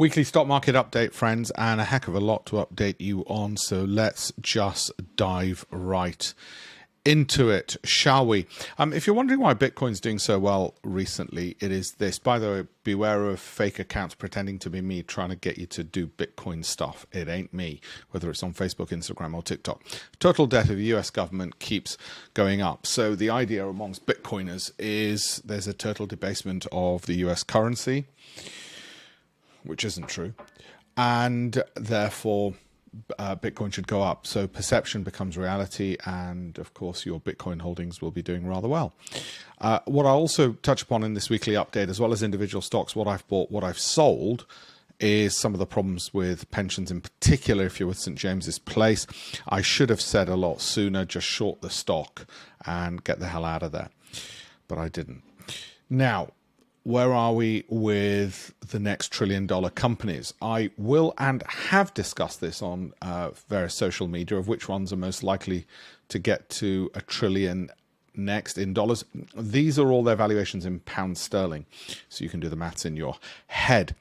Weekly stock market update, friends, and a heck of a lot to update you on. So let's just dive right into it, shall we? If you're wondering why Bitcoin's doing so well recently, it is this. By the way, beware of fake accounts pretending to be me trying to get you to do Bitcoin stuff. It ain't me, whether it's on Facebook, Instagram, or TikTok. Total debt of the US government keeps going up. So the idea amongst Bitcoiners is there's a total debasement of the US currency, which isn't true, and therefore Bitcoin should go up. So perception becomes reality, and of course your Bitcoin holdings will be doing rather well. What I also touch upon in this weekly update, as well as individual stocks, what I've bought, what I've sold, is some of the problems with pensions, in particular if you're with St. James's Place. I should have said a lot sooner, just short the stock and get the hell out of there, but I didn't. Now, where are we with the next trillion-dollar companies? I will and have discussed this on various social media, of which ones are most likely to get to $1 trillion next in dollars. These are all their valuations in pounds sterling, so you can do the maths in your head.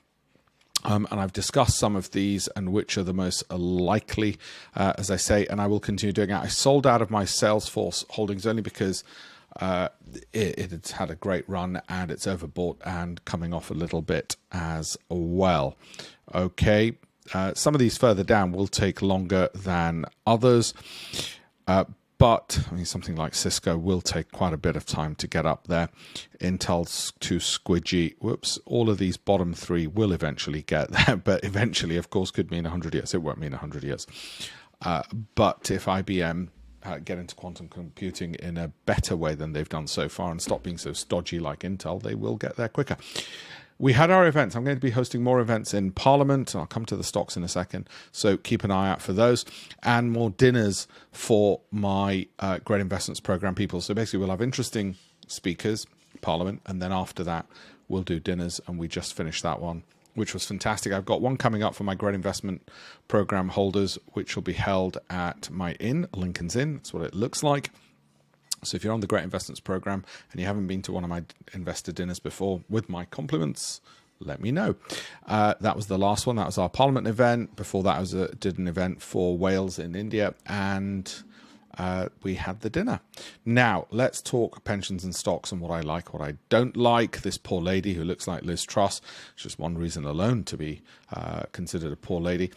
And I've discussed some of these and which are the most likely, as I say, and I will continue doing it. I sold out of my Salesforce holdings only because it's had a great run and it's overbought and coming off a little bit as well. Okay, some of these further down will take longer than others, but I mean, something like Cisco will take quite a bit of time to get up there. Intel's too squidgy. Whoops. All of these bottom three will eventually get there, but eventually, of course, could mean 100 years. It won't mean 100 years. But if IBM get into quantum computing in a better way than they've done so far and stop being so stodgy like Intel, they will get there quicker. We had our events. I'm going to be hosting more events in Parliament. I'll come to the stocks in a second, so keep an eye out for those, and more dinners for my Great Investments Program people. So basically we'll have interesting speakers, Parliament, and then after that we'll do dinners, and we just finished that one, which was fantastic. I've got one coming up for my Great Investment Program holders, which will be held at my inn, Lincoln's Inn. That's what it looks like. So if you're on the Great Investments Program and you haven't been to one of my investor dinners before, with my compliments, let me know. That was the last one. That was our Parliament event. Before that, I did an event for Wales in India, and we had the dinner. Now, let's talk pensions and stocks and what I like, what I don't like. This poor lady who looks like Liz Truss, it's just one reason alone to be considered a poor lady,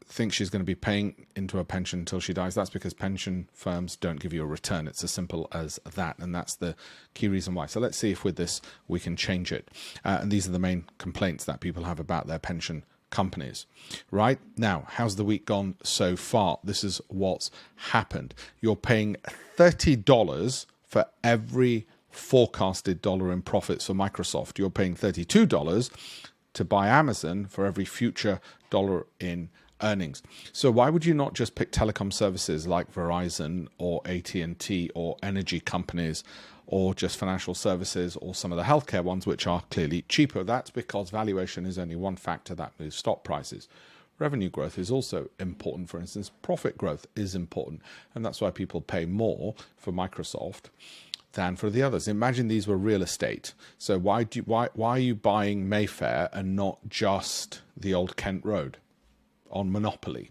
thinks she's going to be paying into a pension until she dies. That's because pension firms don't give you a return. It's as simple as that, and that's the key reason why. So let's see if with this we can change it. And these are the main complaints that people have about their pension companies. Right now, how's the week gone so far? This is what's happened. You're paying $30 for every forecasted dollar in profits for Microsoft. You're paying $32 to buy Amazon for every future dollar in earnings. So why would you not just pick telecom services like Verizon or AT&T or energy companies, or just financial services, or some of the healthcare ones, which are clearly cheaper? That's because valuation is only one factor that moves stock prices. Revenue growth is also important. For instance, profit growth is important, and that's why people pay more for Microsoft than for the others. Imagine these were real estate. So why are you buying Mayfair and not just the old Kent Road on Monopoly?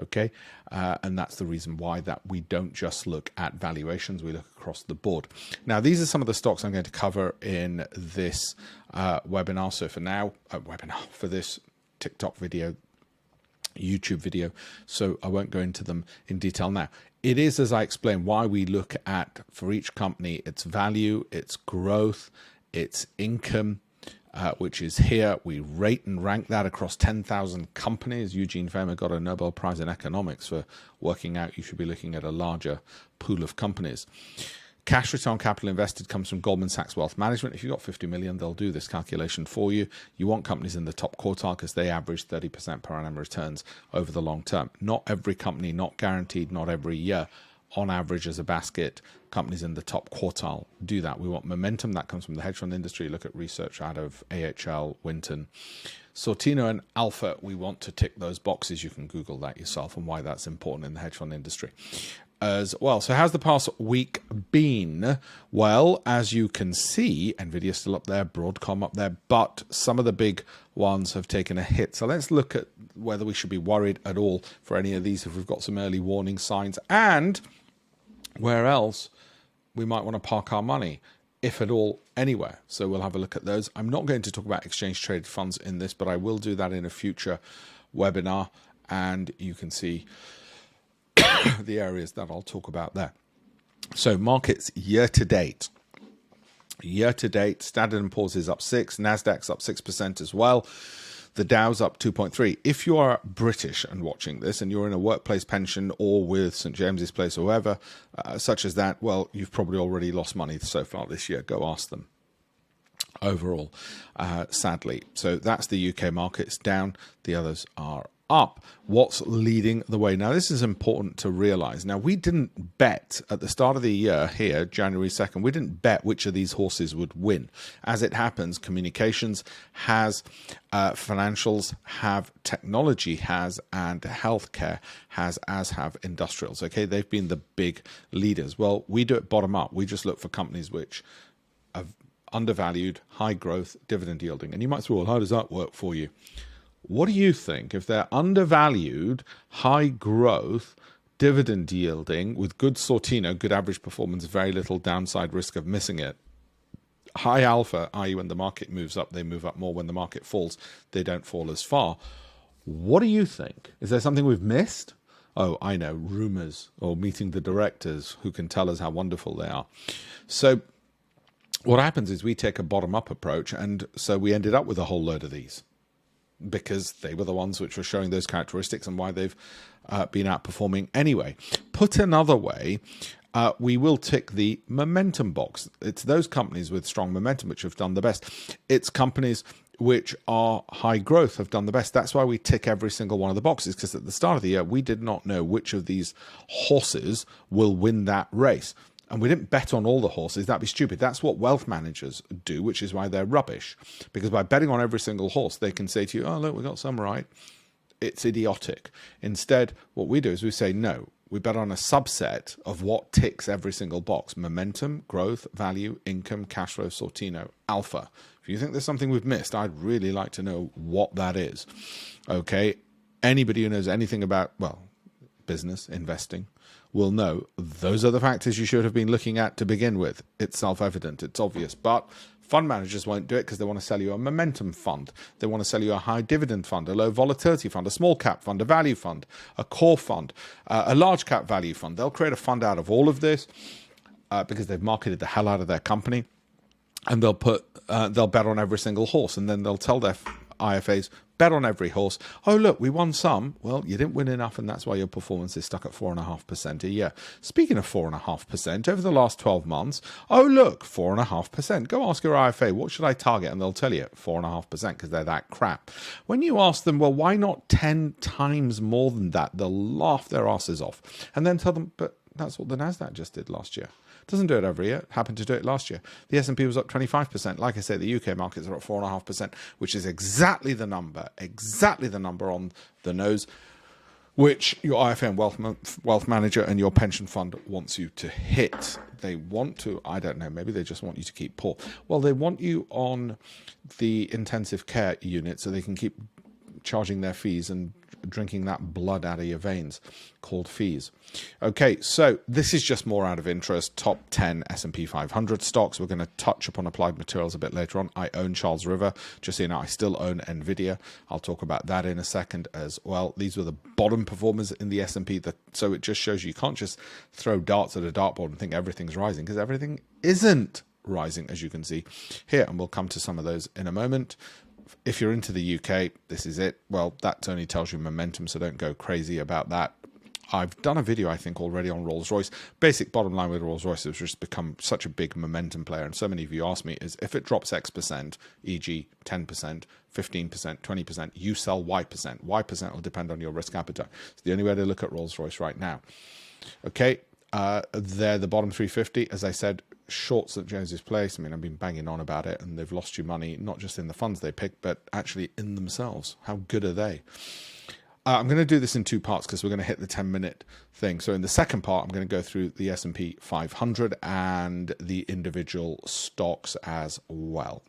Okay, and that's the reason why that we don't just look at valuations, we look across the board. Now, these are some of the stocks I'm going to cover in this webinar. So for now, for this TikTok video, YouTube video, so I won't go into them in detail now. It is, as I explained, why we look at, for each company, its value, its growth, its income, which is here. We rate and rank that across 10,000 companies. Eugene Fama got a Nobel Prize in economics for working out you should be looking at a larger pool of companies. Cash return on capital invested comes from Goldman Sachs Wealth Management. If you've got 50 million, they'll do this calculation for you. You want companies in the top quartile because they average 30% per annum returns over the long term. Not every company, not guaranteed, not every year. On average, as a basket, companies in the top quartile do that. We want momentum. That comes from the hedge fund industry. Look at research out of AHL, Winton, Sortino, and Alpha. We want to tick those boxes. You can Google that yourself and why that's important in the hedge fund industry. as well. So how's the past week been? Well, as you can see, Nvidia's still up there, Broadcom up there, but some of the big ones have taken a hit. So let's look at whether we should be worried at all for any of these, if we've got some early warning signs, and where else we might want to park our money, if at all, anywhere. So we'll have a look at those. I'm not going to talk about exchange traded funds in this, but I will do that in a future webinar, and you can see the areas that I'll talk about there. So markets year to date. Standard & Poor's is up 6, Nasdaq's up 6% as well. The Dow's up 2.3. If you are British and watching this, and you're in a workplace pension or with St James's Place or wherever, such as that, well, you've probably already lost money so far this year. Go ask them. Overall, sadly. So that's the UK market. It's down. The others are up. What's leading the way? Now, this is important to realize. Now, we didn't bet at the start of the year here, January 2nd, we didn't bet which of these horses would win. As it happens, communications has, financials have, technology has, and healthcare has, as have industrials. Okay, they've been the big leaders. Well, we do it bottom up. We just look for companies which have undervalued, high growth, dividend yielding. And you might say, well, how does that work for you? What do you think if they're undervalued, high growth, dividend yielding with good Sortino, good average performance, very little downside risk of missing it? High alpha, i.e. when the market moves up, they move up more. When the market falls, they don't fall as far. What do you think? Is there something we've missed? Oh, I know, rumors or meeting the directors who can tell us how wonderful they are. So what happens is we take a bottom-up approach, and so we ended up with a whole load of these, because they were the ones which were showing those characteristics and why they've been outperforming anyway. Put another way, we will tick the momentum box. It's those companies with strong momentum which have done the best. It's companies which are high growth have done the best. That's why we tick every single one of the boxes, because at the start of the year, we did not know which of these horses will win that race. And we didn't bet on all the horses. That'd be stupid. That's what wealth managers do, which is why they're rubbish. Because by betting on every single horse, they can say to you, oh, look, we got some right. It's idiotic. Instead, what we do is we say, no, we bet on a subset of what ticks every single box: momentum, growth, value, income, cash flow, Sortino, alpha. If you think there's something we've missed, I'd really like to know what that is. Okay? Anybody who knows anything about, well, business, investing, will know those are the factors you should have been looking at to begin with. It's self-evident, it's obvious, but fund managers won't do it because they want to sell you a momentum fund. They want to sell you a high dividend fund, a low volatility fund, a small cap fund, a value fund, a core fund, a large cap value fund. They'll create a fund out of all of this because they've marketed the hell out of their company, and they'll bet on every single horse, and then they'll tell their IFAs, bet on every horse. Oh, look, we won some. Well, you didn't win enough, and that's why your performance is stuck at 4.5% a year. Speaking of 4.5%, over the last 12 months, oh, look, 4.5%. Go ask your IFA, what should I target? And they'll tell you 4.5% because they're that crap. When you ask them, well, why not 10 times more than that? They'll laugh their asses off. And then tell them, but that's what the NASDAQ just did last year. Doesn't do it every year. Happened to do it last year. The S&P was up 25%. Like I say, the UK markets are up 4.5%, which is exactly the number on the nose, which your IFA and wealth manager and your pension fund wants you to hit. They want to, I don't know, maybe they just want you to keep poor. Well, they want you on the intensive care unit so they can keep charging their fees and drinking that blood out of your veins called fees. Okay, so this is just more out of interest. Top 10 S&P 500 stocks. We're going to touch upon applied materials a bit later on. I own Charles River. Just so you know, I still own Nvidia. I'll talk about that in a second as well. These were the bottom performers in the S&P. So it just shows you can't just throw darts at a dartboard and think everything's rising, because everything isn't rising, as you can see here. And we'll come to some of those in a moment. If you're into the UK, this is it. Well, that only tells you momentum, so don't go crazy about that. I've done a video, I think, already on Rolls-Royce. Basic bottom line with Rolls-Royce has just become such a big momentum player. And so many of you ask me is, if it drops X%, e.g. 10%, 15%, 20%, you sell Y%. Y% will depend on your risk appetite. It's the only way to look at Rolls-Royce right now. Okay, they're the bottom 350. As I said, short St James's Place. I mean, I've been banging on about it, and they've lost you money, not just in the funds they pick, but actually in themselves. How good are they? I'm going to do this in two parts because we're going to hit the 10-minute thing. So in the second part, I'm going to go through the S&P 500 and the individual stocks as well.